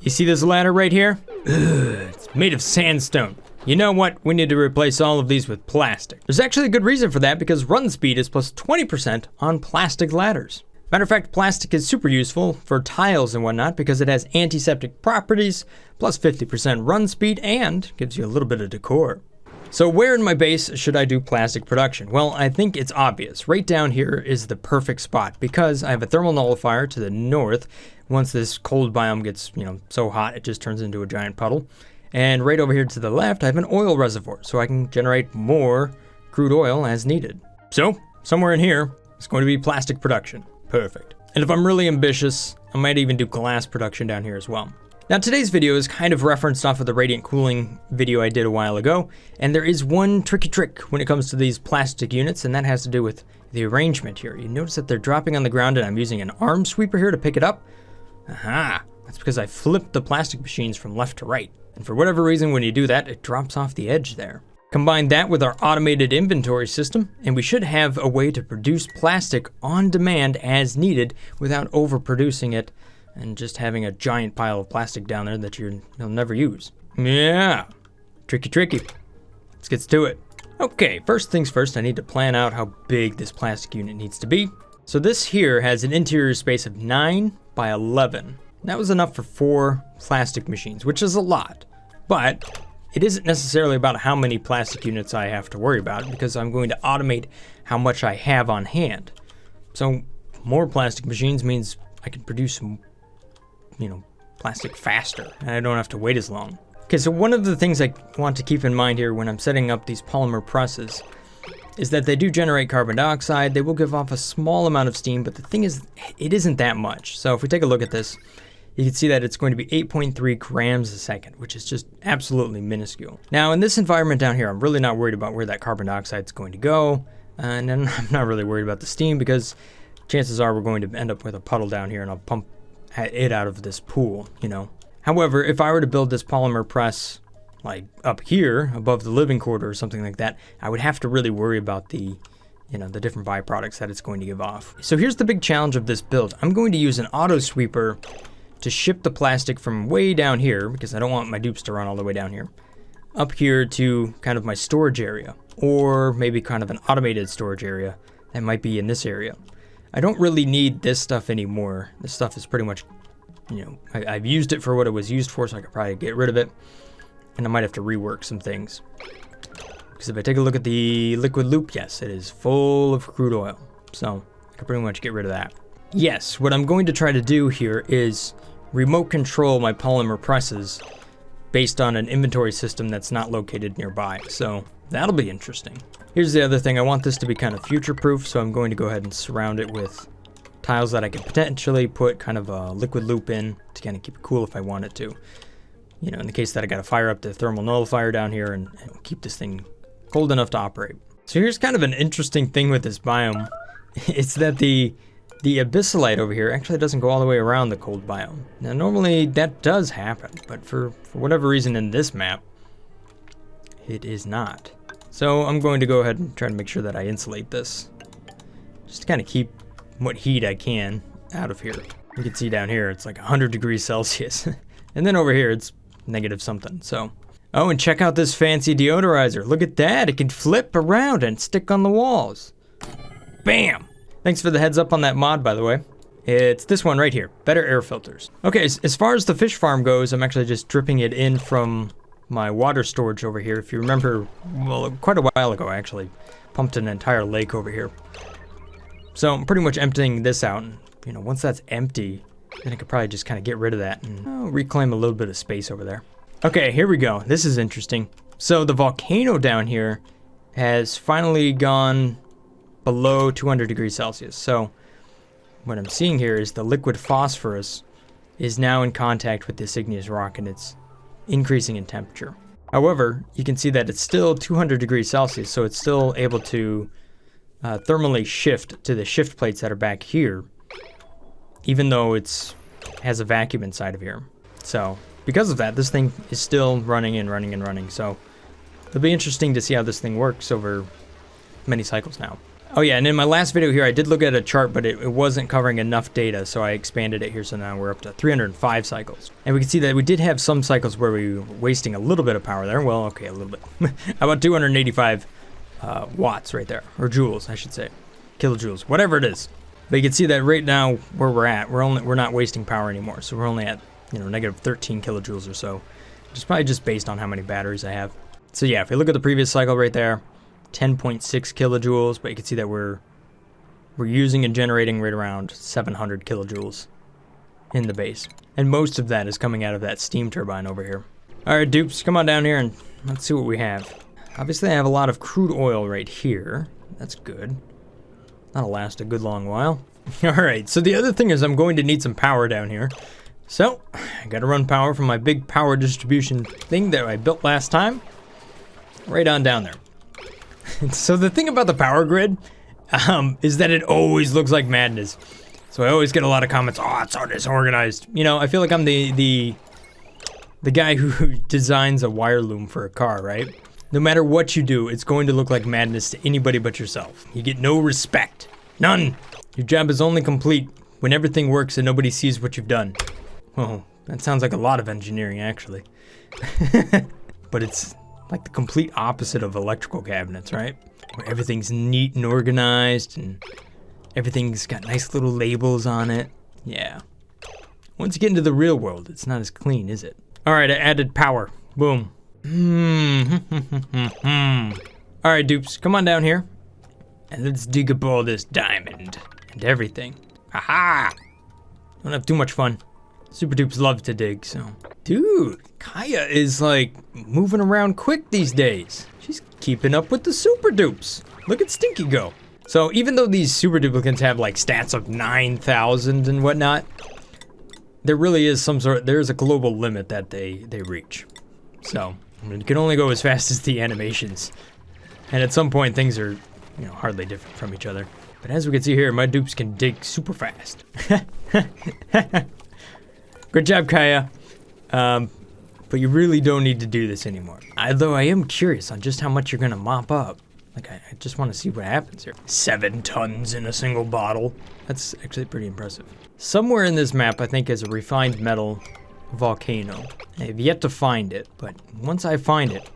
You see this ladder right here? Ugh, it's made of sandstone. You know what? We need to replace all of these with plastic. There's actually a good reason for that because run speed is plus 20% on plastic ladders. Matter of fact, plastic is super useful for tiles and whatnot because it has antiseptic properties, plus 50% run speed, and gives you a little bit of decor. So where in my base should I do plastic production? Well, I think it's obvious. Right down here is the perfect spot because I have a thermal nullifier to the north. Once this cold biome gets, so hot, it just turns into a giant puddle. And right over here to the left, I have an oil reservoir, so I can generate more crude oil as needed. So, somewhere in here is going to be plastic production. Perfect. And if I'm really ambitious, I might even do glass production down here as well. Now, today's video is kind of referenced off of the radiant cooling video I did a while ago, and there is one tricky trick when it comes to these plastic units, and that has to do with the arrangement here. You notice that they're dropping on the ground, and I'm using an arm sweeper here to pick it up. Aha! That's because I flipped the plastic machines from left to right. And for whatever reason, when you do that, it drops off the edge there. Combine that with our automated inventory system, and we should have a way to produce plastic on demand as needed without overproducing it and just having a giant pile of plastic down there that you'll never use. Yeah, tricky. Let's get to it. Okay, first things first, I need to plan out how big this plastic unit needs to be. So this here has an interior space of 9 by 11. That was enough for 4 plastic machines, which is a lot. But it isn't necessarily about how many plastic units I have to worry about because I'm going to automate how much I have on hand. So more plastic machines means I can produce, plastic faster and I don't have to wait as long. Okay, so one of the things I want to keep in mind here when I'm setting up these polymer presses is that they do generate carbon dioxide. They will give off a small amount of steam, but the thing is, it isn't that much. So if we take a look at this, you can see that it's going to be 8.3 grams a second, which is just absolutely minuscule. Now, in this environment down here, I'm really not worried about where that carbon dioxide is going to go. And then I'm not really worried about the steam because chances are we're going to end up with a puddle down here and I'll pump it out of this pool, However, if I were to build this polymer press like up here above the living quarter or something like that, I would have to really worry about the different byproducts that it's going to give off. So here's the big challenge of this build. I'm going to use an auto sweeper to ship the plastic from way down here, because I don't want my dupes to run all the way down here, up here to kind of my storage area, or maybe kind of an automated storage area that might be in this area. I don't really need this stuff anymore. This stuff is pretty much, I've used it for what it was used for, so I could probably get rid of it, and I might have to rework some things. Because if I take a look at the liquid loop, yes, it is full of crude oil, so I can pretty much get rid of that. Yes, what I'm going to try to do here is remote control my polymer presses based on an inventory system that's not located nearby. So that'll be interesting. Here's the other thing. I want this to be kind of future-proof, so I'm going to go ahead and surround it with tiles that I could potentially put kind of a liquid loop in to kind of keep it cool if I want it to. In the case that I got to fire up the thermal nullifier down here and keep this thing cold enough to operate. So here's kind of an interesting thing with this biome. It's that the abyssalite over here actually doesn't go all the way around the cold biome. Now normally that does happen, but for whatever reason in this map, it is not. So I'm going to go ahead and try to make sure that I insulate this, just to kind of keep what heat I can out of here. You can see down here it's like 100 degrees Celsius, and then over here it's negative something. So, oh, and check out this fancy deodorizer. Look at that, it can flip around and stick on the walls. Bam! Thanks for the heads up on that mod, by the way. It's this one right here, better air filters. Okay, as far as the fish farm goes, I'm actually just dripping it in from my water storage over here. If you remember, well, quite a while ago, I actually pumped an entire lake over here. So I'm pretty much emptying this out, and once that's empty, then I could probably just kind of get rid of that and reclaim a little bit of space over there. Okay, here we go. This is interesting. So the volcano down here has finally gone below 200 degrees Celsius. So what I'm seeing here is the liquid phosphorus is now in contact with this igneous rock and it's increasing in temperature. However, you can see that it's still 200 degrees Celsius, so it's still able to thermally shift to the shift plates that are back here, even though it has a vacuum inside of here. So because of that, this thing is still running and running and running. So it'll be interesting to see how this thing works over many cycles now. Oh yeah, and in my last video here, I did look at a chart, but it wasn't covering enough data, so I expanded it here, so now we're up to 305 cycles. And we can see that we did have some cycles where we were wasting a little bit of power there. Well, okay, a little bit. How about 285 watts right there, or joules, I should say. Kilojoules, whatever it is. But you can see that right now, where we're at, we're not wasting power anymore, so we're only at, you know, negative 13 kilojoules or so, which is probably just based on how many batteries I have. So yeah, if you look at the previous cycle right there, 10.6 kilojoules, but you can see that we're using and generating right around 700 kilojoules in the base. And most of that is coming out of that steam turbine over here. All right, dupes, come on down here and let's see what we have. Obviously, I have a lot of crude oil right here. That's good. That'll last a good long while. All right, so the other thing is I'm going to need some power down here. So, I gotta run power from my big power distribution thing that I built last time right on down there. So the thing about the power grid is that it always looks like madness. So I always get a lot of comments, oh, it's so disorganized. You know, I feel like I'm the guy who designs a wire loom for a car, right? No matter what you do, it's going to look like madness to anybody but yourself. You get no respect. None. Your job is only complete when everything works and nobody sees what you've done. Oh, that sounds like a lot of engineering, actually. But it's like the complete opposite of electrical cabinets, right? Where everything's neat and organized and everything's got nice little labels on it. Yeah. Once you get into the real world, it's not as clean, is it? All right, I added power. Boom. All right, dupes, come on down here. And let's dig up all this diamond and everything. Aha! Don't have too much fun. Super dupes love to dig, so. Dude, Kaya is like moving around quick these days. She's keeping up with the super dupes. Look at Stinky go. So even though these super duplicates have like stats of 9,000 and whatnot, there really is there's a global limit that they reach. So, I mean, it can only go as fast as the animations. And at some point things are, you know, hardly different from each other. But as we can see here, my dupes can dig super fast. Good job, Kaya. But you really don't need to do this anymore. Although I am curious on just how much you're gonna mop up. Like, I just want to see what happens here. 7 tons in a single bottle. That's actually pretty impressive. Somewhere in this map, I think, is a refined metal volcano. I have yet to find it, but once I find it,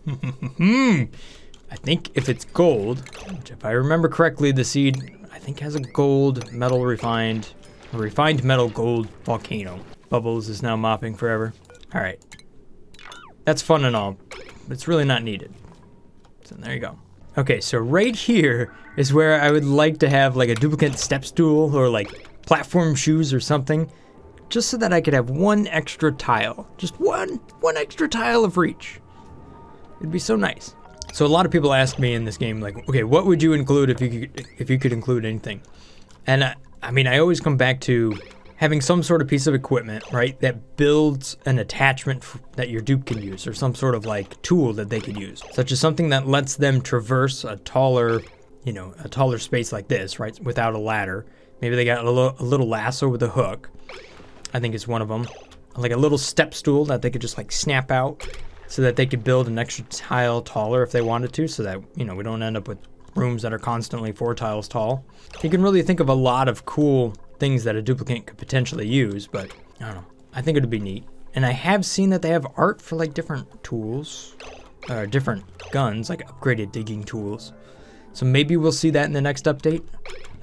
I think if it's gold, which if I remember correctly, the seed, I think has a gold metal refined metal gold volcano. Bubbles is now mopping forever. All right. That's fun and all, but it's really not needed. So there you go. Okay, so right here is where I would like to have like a duplicate step stool or like platform shoes or something, just so that I could have one extra tile. Just one extra tile of reach. It'd be so nice. So a lot of people ask me in this game, like, okay, what would you include if you could include anything? And I mean, I always come back to having some sort of piece of equipment, right, that builds an attachment that your dupe can use, or some sort of like tool that they could use, such as something that lets them traverse a taller space like this, right, without a ladder. Maybe they got a little lasso with a hook, I think is one of them. Like a little step stool that they could just like snap out so that they could build an extra tile taller if they wanted to, so that, you know, we don't end up with rooms that are constantly 4 tiles tall. You can really think of a lot of cool things that a duplicate could potentially use, but I don't know. I think it would be neat. And I have seen that they have art for like different tools, or different guns, like upgraded digging tools. So maybe we'll see that in the next update.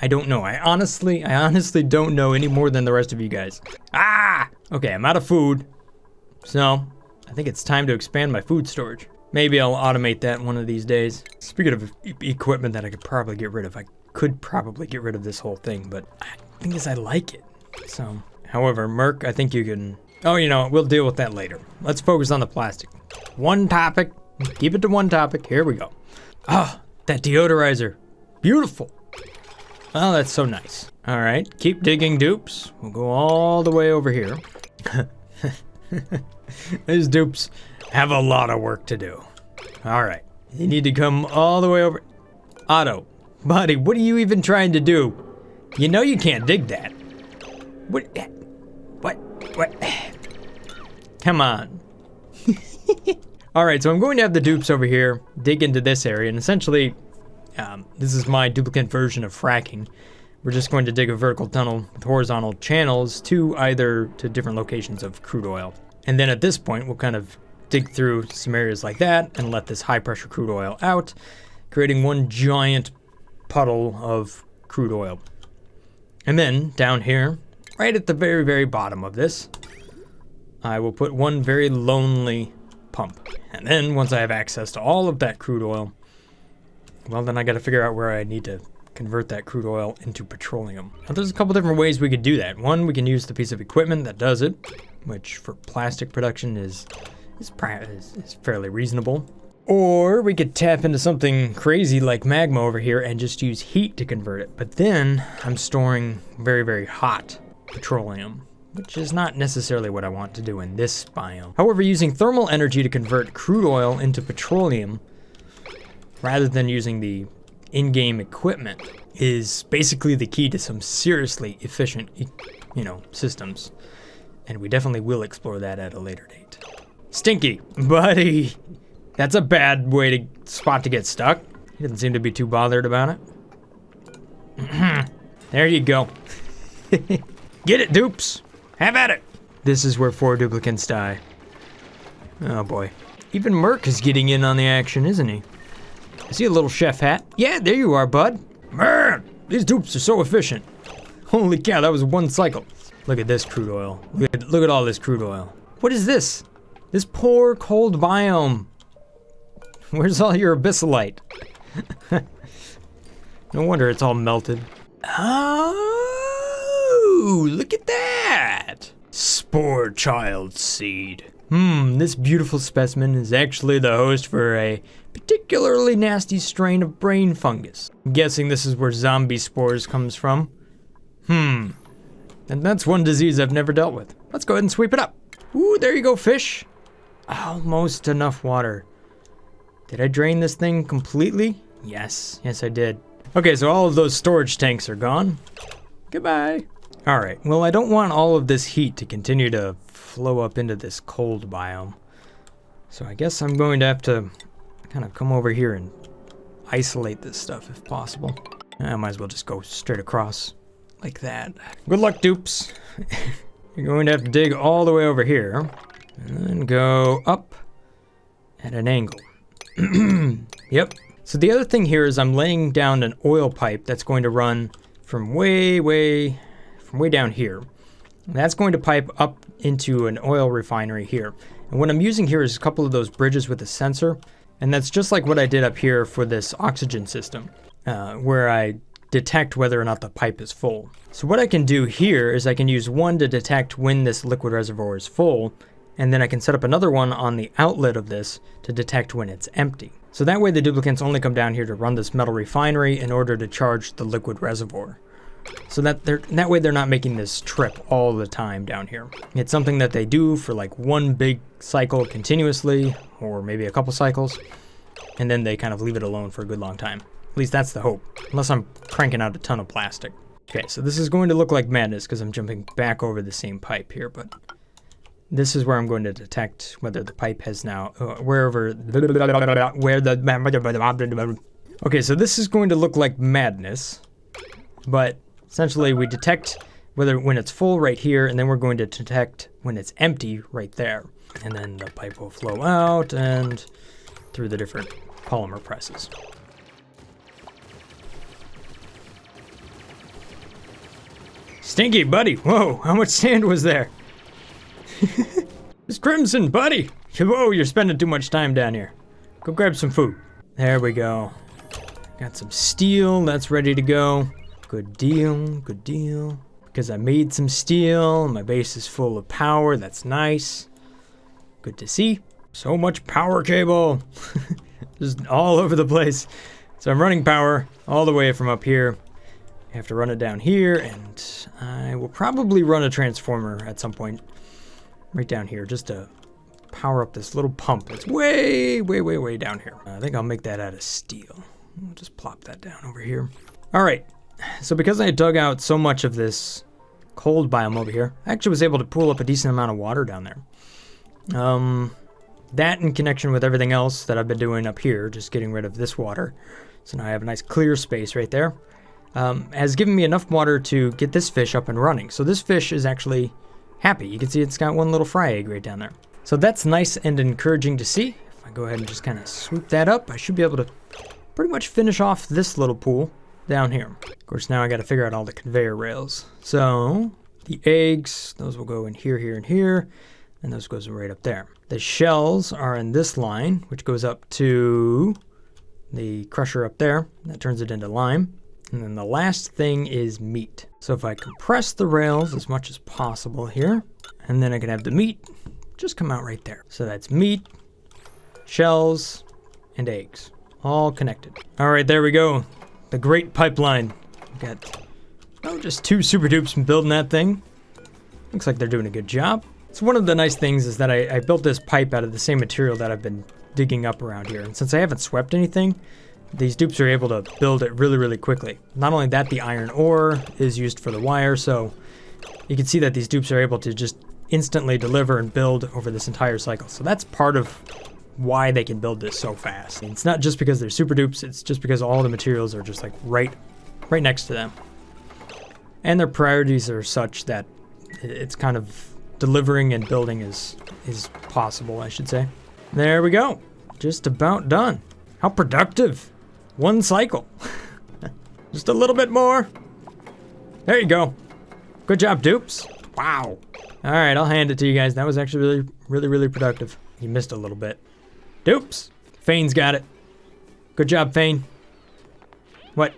I don't know. I honestly don't know any more than the rest of you guys. Ah! Okay, I'm out of food. So, I think it's time to expand my food storage. Maybe I'll automate that one of these days. Speaking of equipment that I could probably get rid of, I could probably get rid of this whole thing, but the thing is I like it. So, however, Merc, I think you can... Oh, you know, we'll deal with that later. Let's focus on the plastic. One topic. Keep it to one topic. Here we go. Ah, that deodorizer. Beautiful. Oh, that's so nice. All right, keep digging, dupes. We'll go all the way over here. These dupes have a lot of work to do. All right, you need to come all the way over. Otto, buddy, what are you even trying to do? You know you can't dig that. What? Come on. All right, so I'm going to have the dupes over here dig into this area and essentially This is my duplicate version of fracking. We're just going to dig a vertical tunnel with horizontal channels to different locations of crude oil. And then at this point, we'll kind of dig through some areas like that and let this high pressure crude oil out, creating one giant puddle of crude oil. And then down here, right at the very, very bottom of this, I will put one very lonely pump. And then once I have access to all of that crude oil, well, then I got to figure out where I need to convert that crude oil into petroleum. Now, there's a couple different ways we could do that. One, we can use the piece of equipment that does it, which for plastic production is fairly reasonable. Or we could tap into something crazy like magma over here and just use heat to convert it. But then I'm storing very, very hot petroleum, which is not necessarily what I want to do in this biome. However, using thermal energy to convert crude oil into petroleum, rather than using the in-game equipment, is basically the key to some seriously efficient, systems. And we definitely will explore that at a later date. Stinky, buddy. That's a bad spot to get stuck. He doesn't seem to be too bothered about it. There you go. Get it, Dupes. Have at it. This is where 4 duplicants die. Oh boy. Even Merc is getting in on the action, isn't he? I see a little chef hat. Yeah, there you are, bud. Man, these dupes are so efficient. Holy cow, that was one cycle. Look at this crude oil. Look at all this crude oil. What is this? This poor cold biome. Where's all your abyssalite? No wonder it's all melted. Oh, look at that! Spore child seed. This beautiful specimen is actually the host for a particularly nasty strain of brain fungus. I'm guessing this is where zombie spores comes from. And that's one disease I've never dealt with. Let's go ahead and sweep it up. Ooh, there you go, fish. Almost enough water. Did I drain this thing completely? Yes, I did. Okay, so all of those storage tanks are gone. Goodbye. All right, well, I don't want all of this heat to continue to flow up into this cold biome. So I guess I'm going to have to kind of come over here and isolate this stuff if possible. I might as well just go straight across like that. Good luck, Dupes. You're going to have to dig all the way over here and then go up at an angle. Yep. So the other thing here is I'm laying down an oil pipe that's going to run from way down here. And that's going to pipe up into an oil refinery here. And what I'm using here is a couple of those bridges with a sensor. And that's just like what I did up here for this oxygen system, where I detect whether or not the pipe is full. So what I can do here is I can use one to detect when this liquid reservoir is full, and then I can set up another one on the outlet of this to detect when it's empty. So that way the duplicants only come down here to run this metal refinery in order to charge the liquid reservoir. So that way they're not making this trip all the time down here. It's something that they do for like one big cycle continuously, or maybe a couple cycles, and then they kind of leave it alone for a good long time. At least that's the hope, unless I'm cranking out a ton of plastic. Okay, so this is going to look like madness because I'm jumping back over the same pipe here, but this is where I'm going to detect whether the pipe has now, okay, so this is going to look like madness, but essentially we detect when it's full right here, and then we're going to detect when it's empty right there. And then the pipe will flow out and through the different polymer presses. Stinky, buddy. Whoa, how much sand was there? It's Crimson, buddy. Whoa, you're spending too much time down here. Go grab some food. There we go. Got some steel, that's ready to go. Good deal, good deal. Because I made some steel, my base is full of power, that's nice. Good to see. So much power cable. Just all over the place. So I'm running power all the way from up here. I have to run it down here, and I will probably run a transformer at some point right down here just to power up this little pump that's way down here. I think I'll make that out of steel. I'll just plop that down over here. All right, so because I dug out so much of this cold biome over here, I actually was able to pool up a decent amount of water down there. That in connection with everything else that I've been doing up here, just getting rid of this water. So now I have a nice clear space right there. Has given me enough water to get this fish up and running. So this fish is actually happy. You can see it's got one little fry egg right down there. So that's nice and encouraging to see. If I go ahead and just kind of swoop that up, I should be able to pretty much finish off this little pool down here. Of course, now I got to figure out all the conveyor rails. So the eggs, those will go in here, here, and here, and those goes right up there. The shells are in this line, which goes up to the crusher up there. That turns it into lime. And then the last thing is meat. So if I compress the rails as much as possible here, and then I can have the meat just come out right there. So that's meat, shells, and eggs, all connected. All right, there we go. The great pipeline. We've got just 2 super dupes building that thing. Looks like they're doing a good job. So one of the nice things is that I built this pipe out of the same material that I've been digging up around here. And since I haven't swept anything, these dupes are able to build it really, really quickly. Not only that, the iron ore is used for the wire, so you can see that these dupes are able to just instantly deliver and build over this entire cycle. So that's part of why they can build this so fast. It's not just because they're super dupes, it's just because all the materials are just like right next to them. And their priorities are such that it's kind of delivering and building is possible, I should say. There we go. Just about done. How productive. 1 cycle. Just a little bit more. There you go. Good job, dupes. Wow. All right, I'll hand it to you guys. That was actually really, really, really productive. You missed a little bit. Dupes. Fane's got it. Good job, Fane. What?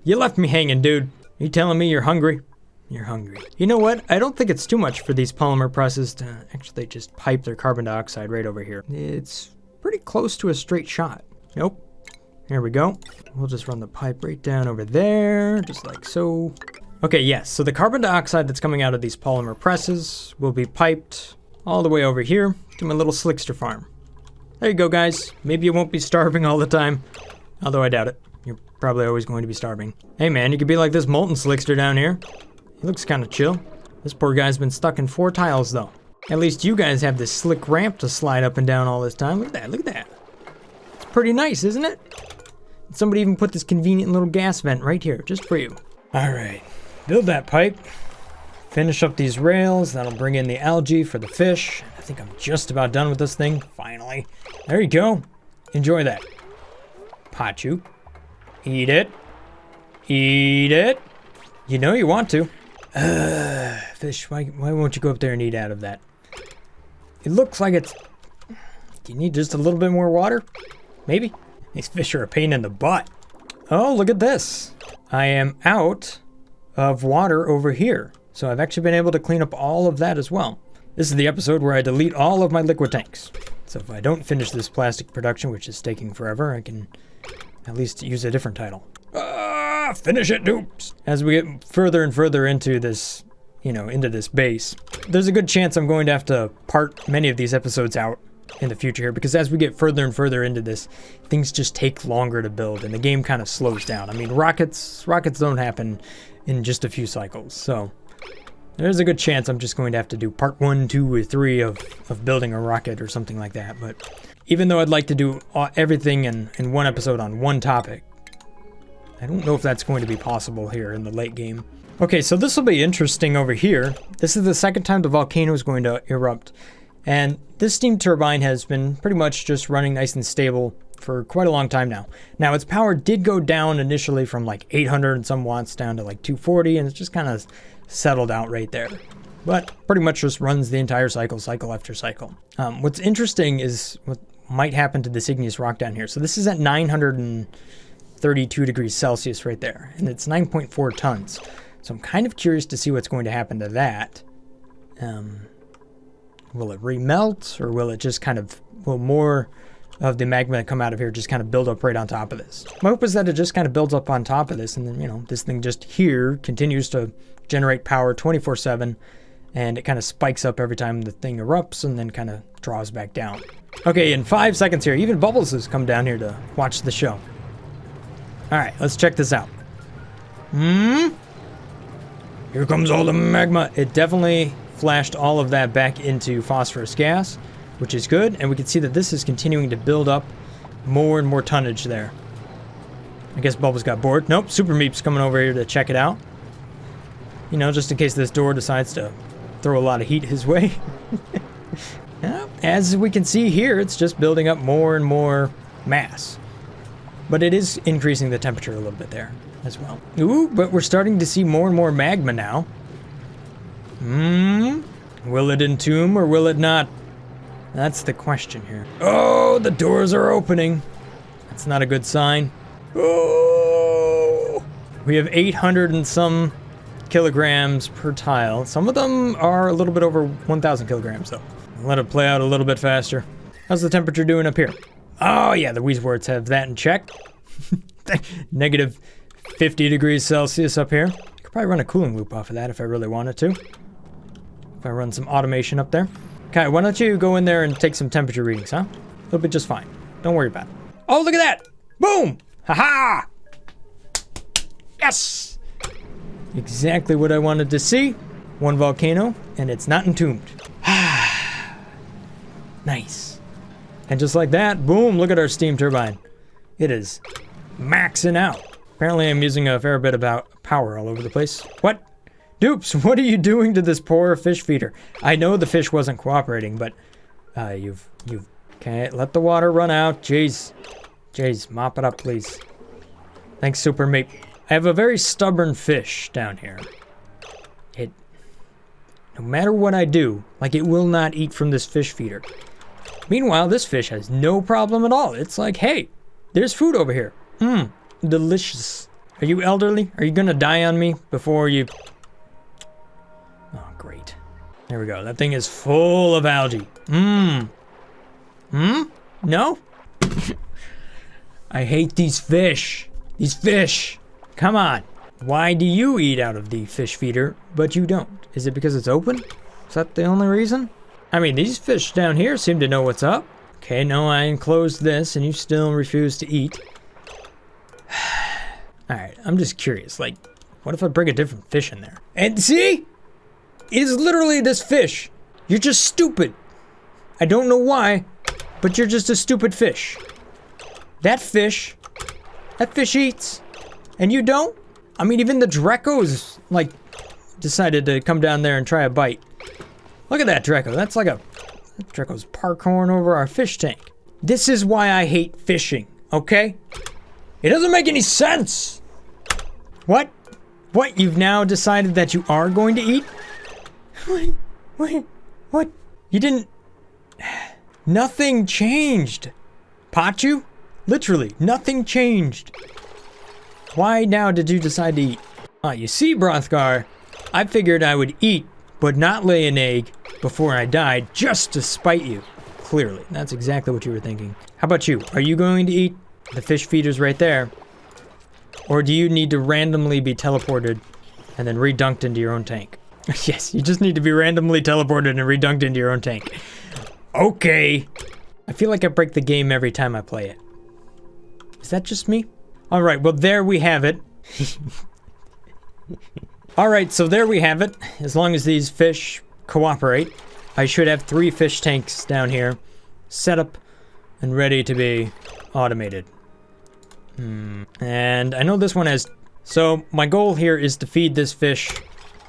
You left me hanging, dude. You telling me you're hungry? You're hungry. You know what? I don't think it's too much for these polymer presses to actually just pipe their carbon dioxide right over here. It's pretty close to a straight shot. Nope. Here we go. We'll just run the pipe right down over there, just like so. Okay, yes, so the carbon dioxide that's coming out of these polymer presses will be piped all the way over here to my little slickster farm. There you go, guys. Maybe you won't be starving all the time, although I doubt it. You're probably always going to be starving. Hey man, you could be like this molten slickster down here. He looks kind of chill. This poor guy's been stuck in 4 tiles though. At least you guys have this slick ramp to slide up and down all this time. Look at that, look at that. It's pretty nice, isn't it? Somebody even put this convenient little gas vent right here, just for you. All right, build that pipe. Finish up these rails. That'll bring in the algae for the fish. I think I'm just about done with this thing, finally. There you go. Enjoy that. Pachu. Eat it. Eat it. You know you want to. Fish, why won't you go up there and eat out of that? It looks like it's... Do you need just a little bit more water? Maybe? These fish are a pain in the butt. Oh, look at this. I am out of water over here. So I've actually been able to clean up all of that as well. This is the episode where I delete all of my liquid tanks. So if I don't finish this plastic production, which is taking forever, I can at least use a different title. Finish it, dupes! As we get further and further into this, into this base, there's a good chance I'm going to have to part many of these episodes out in the future here, because as we get further and further into this, things just take longer to build, and the game kind of slows down. I mean, rockets don't happen in just a few cycles, so there's a good chance I'm just going to have to do part 1, 2, or 3 of building a rocket or something like that. But even though I'd like to do everything in one episode on one topic, I don't know if that's going to be possible here in the late game. Okay, so this will be interesting over here. This is the second time the volcano is going to erupt. And this steam turbine has been pretty much just running nice and stable for quite a long time now. Now, its power did go down initially from like 800 and some watts down to like 240, and it's just kind of settled out right there. But pretty much just runs the entire cycle after cycle. What's interesting is what might happen to this igneous rock down here. So this is at 932 degrees Celsius right there, and it's 9.4 tons. So I'm kind of curious to see what's going to happen to that. Will it remelt, or will it just will more of the magma that come out of here just kind of build up right on top of this? My hope is that it just kind of builds up on top of this, and then, this thing just here continues to generate power 24/7, and it kind of spikes up every time the thing erupts and then kind of draws back down. Okay, in 5 seconds here, even Bubbles has come down here to watch the show. All right, let's check this out. Here comes all the magma. It definitely flashed all of that back into phosphorus gas. which is good. And we can see that this is continuing to build up more and more tonnage there. I guess Bubbles got bored. Nope, Super Meep's coming over here to check it out. You know, just in case this door decides to throw a lot of heat his way. Yeah, as we can see here, it's just building up more and more mass. But it is increasing the temperature a little bit there as well. Ooh, but we're starting to see more and more magma now. Will it entomb or will it not? That's the question here. Oh, the doors are opening. That's not a good sign. Oh! We have 800 and some kilograms per tile. Some of them are a little bit over 1,000 kilograms, though. Let it play out a little bit faster. How's the temperature doing up here? Oh, yeah, the Weezeworts have that in check. Negative 50 degrees Celsius up here. I could probably run a cooling loop off of that if I really wanted to. If I run some automation up there. Okay, why don't you go in there and take some temperature readings, huh? It'll be just fine. Don't worry about it. Oh, look at that! Boom! Ha-ha! Yes! Exactly what I wanted to see. One volcano, and it's not entombed. Nice. And just like that, boom, look at our steam turbine. It is maxing out. Apparently I'm using a fair bit about power all over the place. What? Dupes, what are you doing to this poor fish feeder? I know the fish wasn't cooperating, but you've can't let the water run out. Jeez. Jeez, mop it up, please. Thanks, Super Mate. I have a very stubborn fish down here. No matter what I do, like, it will not eat from this fish feeder. Meanwhile, this fish has no problem at all. It's like, hey, there's food over here. Delicious. Are you elderly? Are you gonna die on me before you... Oh, great. There we go. That thing is full of algae. No? I hate these fish. These fish. Come on. Why do you eat out of the fish feeder, but you don't? Is it because it's open? Is that the only reason? I mean, these fish down here seem to know what's up. Okay, no, I enclosed this, and you still refuse to eat. Alright, I'm just curious. Like, what if I bring a different fish in there? And see? It is literally this fish. You're just stupid. I don't know why, but you're just a stupid fish. That fish eats. And you don't? I mean, even the Drecos, like, decided to come down there and try a bite. Look at that Dreco. That's like Dreco's parkouring over our fish tank. This is why I hate fishing, okay? It doesn't make any sense. What? What? You've now decided that you are going to eat? Wait, what? You didn't... Nothing changed. Pachu? Literally, nothing changed. Why now did you decide to eat? You see, Brothgar, I figured I would eat, but not lay an egg before I died, just to spite you. Clearly, that's exactly what you were thinking. How about you? Are you going to eat? The fish feeder's right there. Or do you need to randomly be teleported and then redunked into your own tank? Yes, you just need to be randomly teleported and redunked into your own tank. Okay. I feel like I break the game every time I play it. Is that just me? Alright, well there we have it. Alright, so there we have it. As long as these fish cooperate, I should have 3 fish tanks down here set up and ready to be automated. And I know this one has... So my goal here is to feed this fish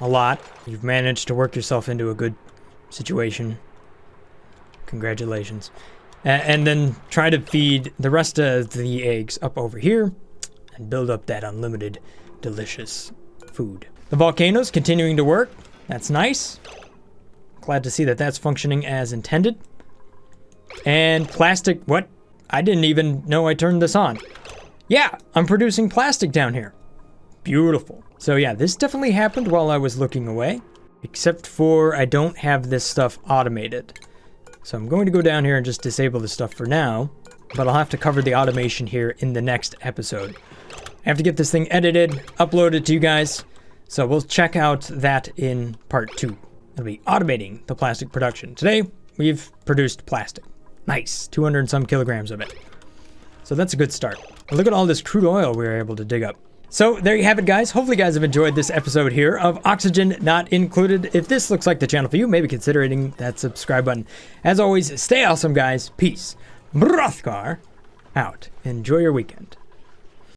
a lot. You've managed to work yourself into a good situation. Congratulations. And then try to feed the rest of the eggs up over here and build up that unlimited delicious food. The volcano's continuing to work. That's nice. Glad to see that that's functioning as intended. And plastic, what? I didn't even know I turned this on. Yeah, I'm producing plastic down here. Beautiful. So yeah, this definitely happened while I was looking away. Except for I don't have this stuff automated. So I'm going to go down here and just disable this stuff for now. But I'll have to cover the automation here in the next episode. I have to get this thing edited, uploaded to you guys. So we'll check out that in part 2. It'll be automating the plastic production. Today, we've produced plastic. Nice, 200 and some kilograms of it. So that's a good start. And look at all this crude oil we were able to dig up. So there you have it, guys. Hopefully you guys have enjoyed this episode here of Oxygen Not Included. If this looks like the channel for you, maybe consider hitting that subscribe button. As always, stay awesome, guys. Peace. Brothgar out. Enjoy your weekend.